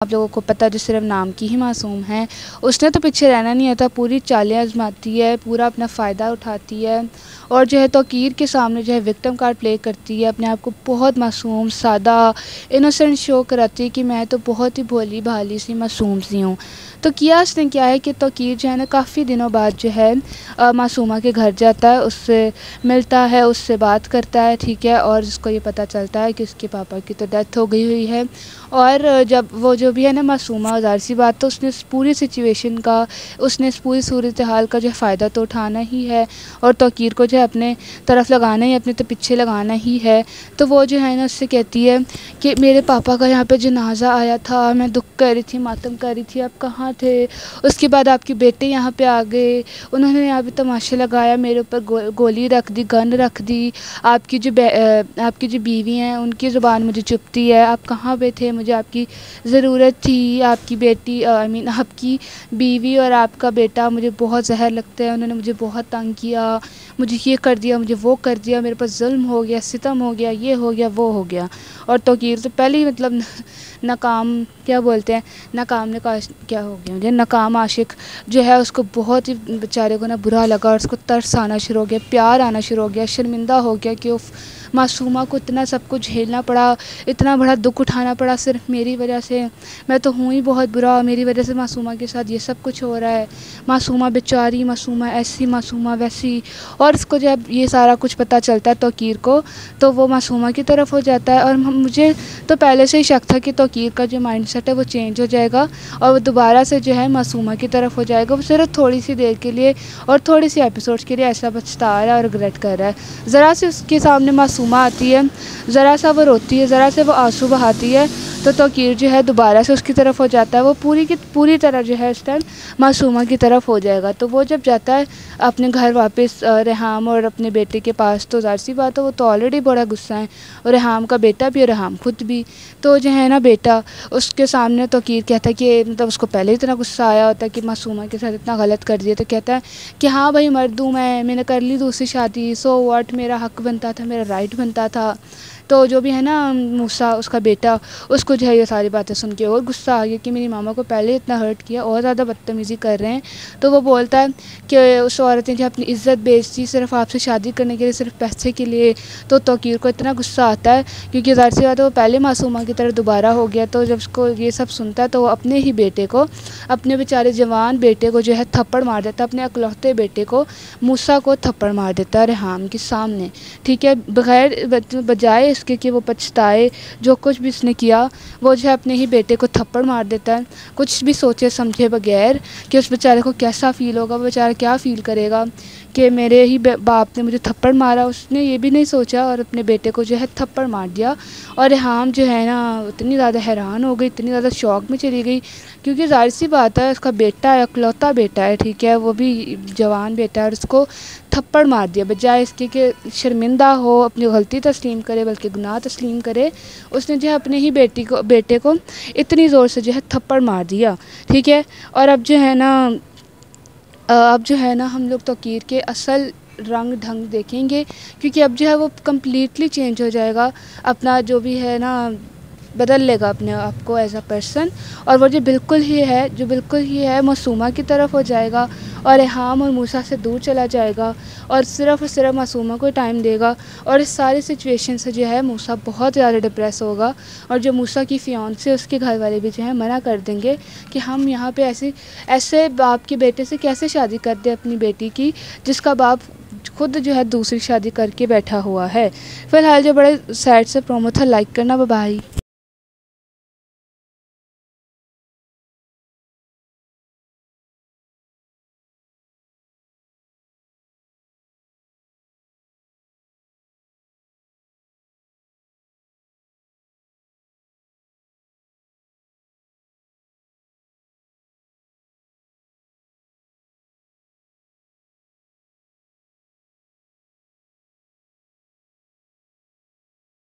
آپ لوگوں کو پتہ جو صرف نام کی ہی معصوم ہیں، اس نے تو پیچھے رہنا نہیں ہوتا، پوری چالیں آزماتی ہے، پورا اپنا فائدہ اٹھاتی ہے اور جو ہے توقیر کے سامنے جو ہے وکٹم کارڈ پلے کرتی ہے، اپنے آپ کو بہت معصوم سادہ انوسنٹ شو کراتی ہے کہ میں تو بہت ہی بھولی بھالی سی معصوم سی ہوں۔ تو کیا اس نے کیا ہے کہ توقیر جو ہے نا کافی دنوں بعد جو ہے معصومہ کے گھر جاتا ہے، اس سے ملتا ہے، اس سے بات کرتا ہے، ٹھیک ہے، اور اس کو یہ پتہ چلتا ہے کہ اس کے پاپا کی تو ڈیتھ ہو گئی ہوئی ہے۔ اور جب وہ جو بھی ہے نا معصومہ، ظاہر سی بات تو اس نے اس پوری سچویشن کا، اس نے اس پوری صورتحال کا جو فائدہ تو اٹھانا ہی ہے اور توقیر کو جو ہے اپنے طرف لگانا ہی، اپنے تو پیچھے لگانا ہی ہے۔ تو وہ جو ہے نا اس سے کہتی ہے کہ میرے پاپا کا یہاں پہ جنازہ آیا تھا، میں دکھ کر رہی تھی، ماتم کر رہی تھی، آپ کہاں تھے؟ اس کے بعد آپ کے بیٹے یہاں پہ آ گئے، انہوں نے یہاں پہ تماشے لگایا، میرے اوپر گولی رکھ دی، گن رکھ دی، آپ کی جو بیوی ہیں ان کی زبان مجھے چپتی ہے، آپ کہاں پہ تھے؟ مجھے آپ کی ضرورت تھی، آپ کی بیٹی آپ کی بیوی اور آپ کا بیٹا مجھے بہت زہر لگتا ہے، انہوں نے مجھے بہت تنگ کیا، مجھے یہ کر دیا، مجھے وہ کر دیا، میرے پاس ظلم ہو گیا، ستم ہو گیا، یہ ہو گیا، وہ ہو گیا۔ اور توقیر تو پہلے ہی مطلب ناکام کیا بولتے ہیں، کیا ہو گیا مجھے، ناکام عاشق جو ہے، اس کو بہت ہی بیچارے کو نا برا لگا اور اس کو ترس آنا شروع ہو گیا، پیار آنا شروع ہو گیا، شرمندہ ہو گیا کہ معصومہ کو اتنا سب کچھ جھیلنا پڑا، اتنا بڑا دکھ اٹھانا پڑا صرف میری وجہ سے، میں تو ہوں ہی بہت برا، میری وجہ سے معصومہ کے ساتھ یہ سب کچھ ہو رہا ہے، معصومہ بیچاری، معصومہ ایسی، معصومہ ویسی۔ اور اس کو جب یہ سارا کچھ پتہ چلتا ہے توقیر کو، تو وہ معصومہ کی طرف ہو جاتا ہے۔ اور مجھے تو پہلے سے ہی شک تھا کہ توقیر کا جو مائنڈ سیٹ ہے وہ چینج ہو جائے گا اور وہ دوبارہ سے جو ہے معصومہ کی طرف ہو جائے گا، وہ صرف تھوڑی سی دیر کے لیے اور تھوڑی سی ایپیسوڈس کے لیے ایسا پچھتا رہا ہے اور ریگریٹ کر رہا ہے۔ ذرا سے اس کے سامنے معصومہ آتی ہے، ذرا سا وہ روتی ہے، ذرا سے وہ آنسو بہاتی ہے، تو توقیر جو ہے دوبارہ سے اس کی طرف ہو جاتا ہے، وہ پوری کی پوری طرح جو ہے اس ٹائم معصومہ کی طرف ہو جائے گا۔ تو وہ جب جاتا ہے اپنے گھر واپس ریحام اور اپنے بیٹے کے پاس، تو ظاہر سی بات ہے وہ تو آلریڈی بڑا غصہ ہے، اور ریحام کا بیٹا بھی اور ریحام خود بھی۔ تو جو ہے نا بیٹا اس کے سامنے توقیر کہتا ہے کہ مطلب اس کو پہلے اتنا غصہ آیا ہوتا ہے کہ معصومہ کے ساتھ اتنا غلط کر دیا، تو کہتا ہے کہ ہاں بھائی مرد ہوں میں نے کر لی دوسری شادی، سو واٹ، میرا حق بنتا تھا، میرا رائٹ بنتا تھا۔ تو جو بھی ہے نا موسیٰ اس کا بیٹا، اس کو جو ہے یہ ساری باتیں سن کے اور غصہ آ گیا کہ میری ماما کو پہلے اتنا ہرٹ کیا اور زیادہ بدتمیزی کر رہے ہیں۔ تو وہ بولتا ہے کہ اس عورت نے جو اپنی عزت بیچ دی صرف آپ سے شادی کرنے کے لیے، صرف پیسے کے لیے۔ تو توقیر کو اتنا غصہ آتا ہے کیونکہ ظاہر سی بات ہے وہ پہلے معصومہ کی طرف دوبارہ ہو گیا، تو جب اس کو یہ سب سنتا ہے تو وہ اپنے ہی بیٹے کو، اپنے بیچارے جوان بیٹے کو جو ہے تھپڑ مار دیتا ہے، اپنے اکلوتے بیٹے کو، موسیٰ کو تھپڑ مار دیتا ہے ریحام کے سامنے، ٹھیک ہے، بجائے اس کے کہ وہ پچھتائے جو کچھ بھی اس نے کیا، وہ جو ہے اپنے ہی بیٹے کو تھپڑ مار دیتا ہے، کچھ بھی سوچے سمجھے بغیر کہ اس بیچارے کو کیسا فیل ہوگا، وہ بیچارہ کیا فیل کرے گا کہ میرے ہی باپ نے مجھے تھپڑ مارا، اس نے یہ بھی نہیں سوچا اور اپنے بیٹے کو جو ہے تھپڑ مار دیا۔ اور ریحام جو ہے نا اتنی زیادہ حیران ہو گئی، اتنی زیادہ شوق میں چلی گئی، کیونکہ ظاہر سی بات ہے اس کا بیٹا ہے، اکلوتا بیٹا ہے، ٹھیک ہے، وہ بھی جوان بیٹا ہے، اور اس کو تھپڑ مار دیا بجائے اس کے کہ شرمندہ ہو، اپنی غلطی تسلیم کرے بلکہ گناہ تسلیم کرے، اس نے جو ہے اپنے ہی بیٹے کو اتنی زور سے جو ہے تھپڑ مار دیا، ٹھیک ہے۔ اور اب جو ہے نا ہم لوگ توقیر کے اصل رنگ ڈھنگ دیکھیں گے، کیونکہ اب جو ہے وہ کمپلیٹلی چینج ہو جائے گا، اپنا جو بھی ہے نا بدل لے گا اپنے آپ کو ایز اے پرسن، اور وہ جو بالکل ہی ہے معصومہ کی طرف ہو جائے گا اور ریحام اور موسیٰ سے دور چلا جائے گا اور صرف معصومہ کو ٹائم دے گا۔ اور اس ساری سچویشن سے جو ہے موسیٰ بہت زیادہ ڈپریس ہوگا، اور جو موسیٰ کی فیانسے اس کے گھر والے بھی جو ہے منع کر دیں گے کہ ہم یہاں پہ ایسے باپ کے بیٹے سے کیسے شادی کر دیں اپنی بیٹی کی، جس کا باپ خود جو ہے دوسری شادی کر کے بیٹھا ہوا ہے۔ فی الحال جو بڑے سیڈ سے پرومو تھا، لائک کرنا، بائے۔